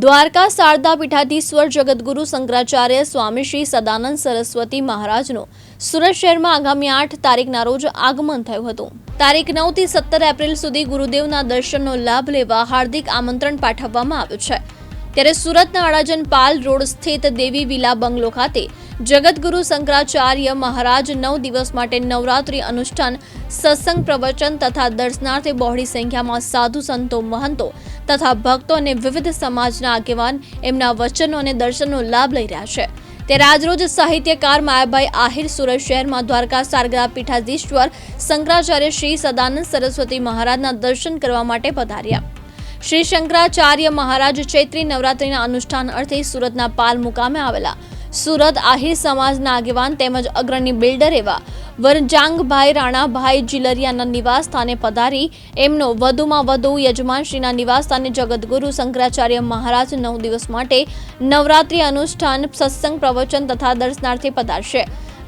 દ્વારકા શારદા પીઠાધીશ્વર જગતગુરુ શંકરાચાર્ય સ્વામી શ્રી સદાનંદ સરસ્વતી મહારાજનું સુરત શહેરમાં આગામી 8 તારીખના રોજ આગમન થયું હતું। તારીખ 9 થી 17 એપ્રિલ સુધી ગુરુદેવના દર્શનનો લાભ લેવા હાર્દિક આમંત્રણ પાઠવવામાં આવ્યું છે। ત્યારે સુરતના અડાજણ પાલ રોડ સ્થિત દેવી વિલા બંગલો ખાતે જગતગુરુ શંકરાચાર્ય મહારાજ 9 દિવસ માટે નવરાત્રી અનુષ્ઠાન, સત્સંગ, પ્રવચન તથા દર્શનાર્થે બહોળી સંખ્યામાં સાધુ સંતો, મહંતો તથા ભક્તો અને વિવિધ સમાજના આગેવાન એમના વચનો અને દર્શનનો લાભ લઈ રહ્યા છે। ત્યારે આજરોજ સાહિત્યકાર માયાભાઈ આહિર સુરત શહેરમાં દ્વારકા શારદા પીઠાધીશ્વર શંકરાચાર્ય શ્રી સદાનંદ સરસ્વતી મહારાજના દર્શન કરવા માટે પધાર્યા। શ્રી શંકરાચાર્ય મહારાજ ચૈત્રી નવરાત્રીના અનુષ્ઠાન અર્થે સુરતના પાલ મુકામે આવેલા સુરત આહિર સમાજના આગેવાન તેમજ અગ્રણી બિલ્ડર એવા વરજાંગભાઈ રાણાભાઈ જીલરિયાના નિવાસ સ્થાને પધારી એમનો વધુમાં વધુ યજમાનશ્રીના નિવાસ સ્થાને જગતગુરુ શંકરાચાર્ય મહારાજ 9 દિવસ માટે નવરાત્રી અનુષ્ઠાન, સત્સંગ, પ્રવચન તથા દર્શનાર્થે પધારશે।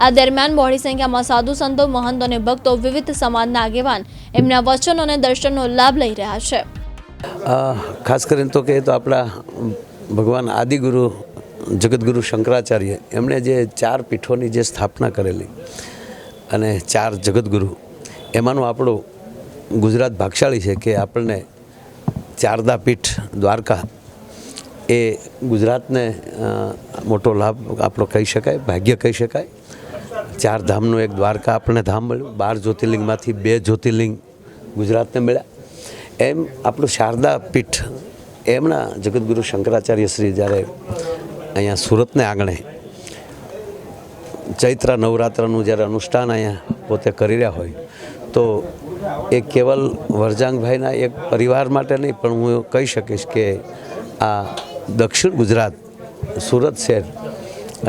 આ દરમિયાન બહોળી સંખ્યામાં સાધુ સંતો, મહંતો અને ભક્તો, વિવિધ સમાજના આગેવાન એમના વચનો અને દર્શનનો લાભ લઈ રહ્યા છે। ખાસ કરીને તો કહે તો આપણા ભગવાન આદિગુરુ જગતગુરુ શંકરાચાર્ય એમણે જે 4 પીઠોની જે સ્થાપના કરેલી અને 4 જગતગુરુ એમાંનું આપણું ગુજરાત ભાગશાળી છે કે આપણને શારદા પીઠ દ્વારકા એ ગુજરાતને મોટો લાભ આપણો કહી શકાય, ભાગ્ય કહી શકાય। 4 ધામનું એક દ્વારકા આપણને ધામ મળ્યું, 12 જ્યોતિર્લિંગમાંથી 2 જ્યોતિર્લિંગ ગુજરાતને મળ્યા। એમ આપણું શારદા પીઠ એમના જગતગુરુ શંકરાચાર્ય શ્રી જ્યારે અહીંયા સુરતને આંગણે ચૈત્ર નવરાત્રનું જ્યારે અનુષ્ઠાન અહીંયા પોતે કરી રહ્યા હોય તો એ કેવલ વરજાંગભાઈના એક પરિવાર માટે નહીં, પણ હું કહી શકીશ કે આ દક્ષિણ ગુજરાત, સુરત શહેર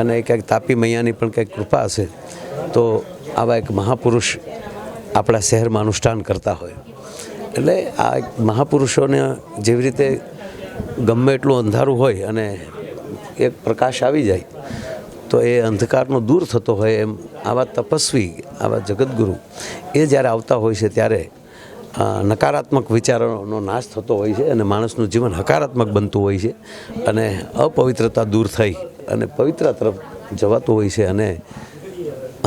અને કંઈક તાપી મૈયાની પણ કંઈક કૃપા હશે તો આવા એક મહાપુરુષ આપણા શહેરમાં અનુષ્ઠાન કરતા હોય। એટલે આ મહાપુરુષોને જેવી રીતે ગમે એટલું અંધારું હોય અને એક પ્રકાશ આવી જાય તો એ અંધકારનો દૂર થતો હોય, એમ આવા તપસ્વી, આવા જગતગુરુ એ જ્યારે આવતા હોય છે ત્યારે નકારાત્મક વિચારોનો નાશ થતો હોય છે અને માણસનું જીવન હકારાત્મક બનતું હોય છે અને અપવિત્રતા દૂર થઈ અને પવિત્ર તરફ જવાતું હોય છે અને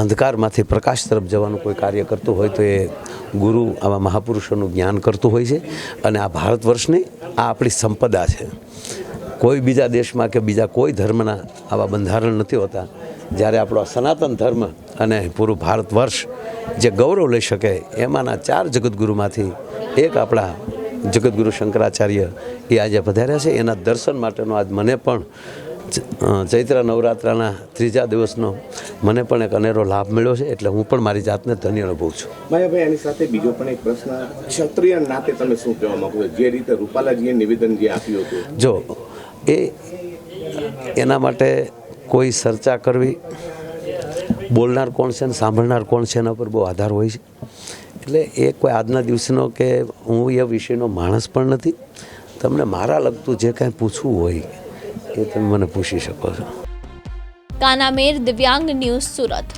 અંધકારમાંથી પ્રકાશ તરફ જવાનું કોઈ કાર્ય કરતું હોય તો એ ગુરુ આવા મહાપુરુષોનું જ્ઞાન કરતું હોય છે। અને આ ભારત વર્ષની આ આપણી સંપદા છે। કોઈ બીજા દેશમાં કે બીજા કોઈ ધર્મના આવા બંધારણ નથી હોતા। જ્યારે આપણો સનાતન ધર્મ અને પૂરું ભારત વર્ષ જે ગૌરવ લઈ શકે એમાંના 4 જગતગુરુમાંથી એક આપણા જગતગુરુ શંકરાચાર્ય એ આજે પધાર્યા છે। એના દર્શન માટેનો આજ મને પણ ચૈત્ર નવરાત્રાના 3જા દિવસનો મને પણ એક અનેરો લાભ મળ્યો છે, એટલે હું પણ મારી જાતને ધન્ય અનુભવું છું। માયાભાઈ, આની સાથે બીજો પણ એક પ્રશ્ન, ક્ષત્રિય નાતે તમે શું કહેવા માંગો છો? જે રીતે રૂપાલાજીએ નિવેદન જે આપ્યું હતું, જો એના માટે કોઈ ચર્ચા કરવી, બોલનાર કોણ છે ને સાંભળનાર કોણ છે એના પર બહુ આધાર હોય છે। એટલે એ કોઈ આજના દિવસનો કે હું એ વિષયનો માણસ પણ નથી। તમને મારા લગતું જે કાંઈ પૂછવું હોય એ તમે મને પૂછી શકો છો। કાનામેર, દિવ્યાંગ ન્યૂઝ, સુરત।